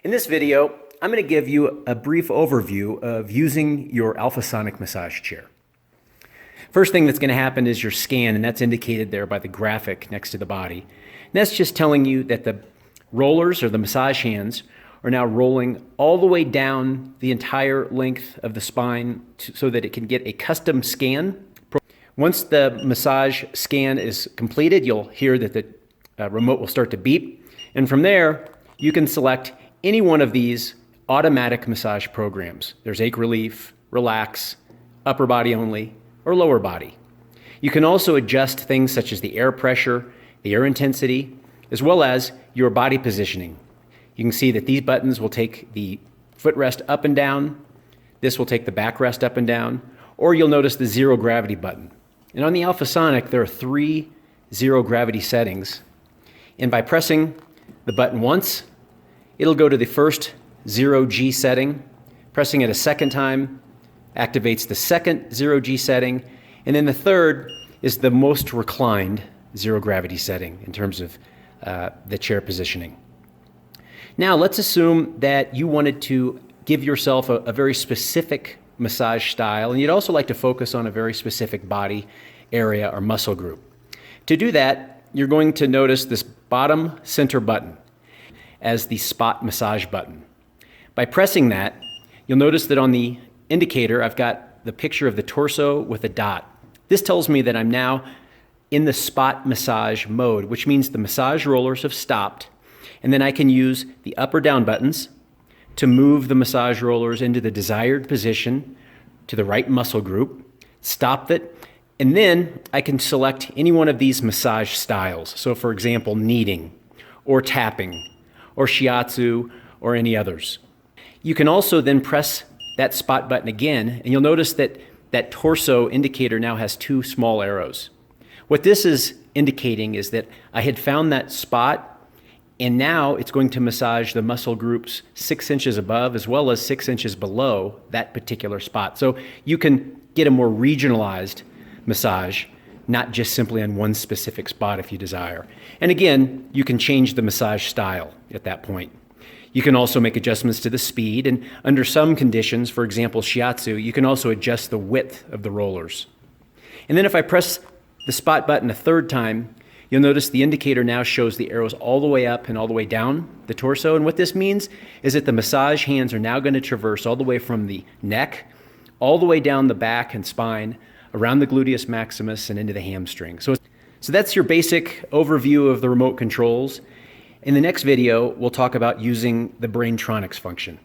In this video, I'm going to give you a brief overview of using your Alphasonic massage chair. First thing that's going to happen is your scan, and that's indicated there by the graphic next to the body. And that's just telling you that the rollers or the massage hands are now rolling all the way down the entire length of the spine so that it can get a custom scan. Once the massage scan is completed, you'll hear that the remote will start to beep. And from there, you can select any one of these automatic massage programs. There's Ache Relief, Relax, Upper Body Only, or Lower Body. You can also adjust things such as the air pressure, the air intensity, as well as your body positioning. You can see that these buttons will take the footrest up and down. This will take the backrest up and down. Or you'll notice the zero gravity button. And on the Alphasonic, there are 3 zero gravity settings. And by pressing the button once, it'll go to the first 0G setting. Pressing it a second time activates the second 0G setting. And then the third is the most reclined zero gravity setting in terms of the chair positioning. Now let's assume that you wanted to give yourself a very specific massage style, and you'd also like to focus on a very specific body area or muscle group. To do that, you're going to notice this bottom center button as the spot massage button. By pressing that, you'll notice that on the indicator, I've got the picture of the torso with a dot. This tells me that I'm now in the spot massage mode, which means the massage rollers have stopped, and then I can use the up or down buttons to move the massage rollers into the desired position to the right muscle group, stop it, and then I can select any one of these massage styles. So for example, kneading, or tapping, or shiatsu, or any others. You can also then press that spot button again, and you'll notice that that torso indicator now has 2 small arrows. What this is indicating is that I had found that spot, and now it's going to massage the muscle groups 6 inches above as well as 6 inches below that particular spot. So you can get a more regionalized massage, not just simply on one specific spot if you desire. And again, you can change the massage style at that point. You can also make adjustments to the speed, and under some conditions, for example shiatsu, you can also adjust the width of the rollers. And then if I press the spot button a third time, you'll notice the indicator now shows the arrows all the way up and all the way down the torso. And what this means is that the massage hands are now going to traverse all the way from the neck, all the way down the back and spine, around the gluteus maximus and into the hamstring. So that's your basic overview of the remote controls. In the next video, we'll talk about using the Braintronics function.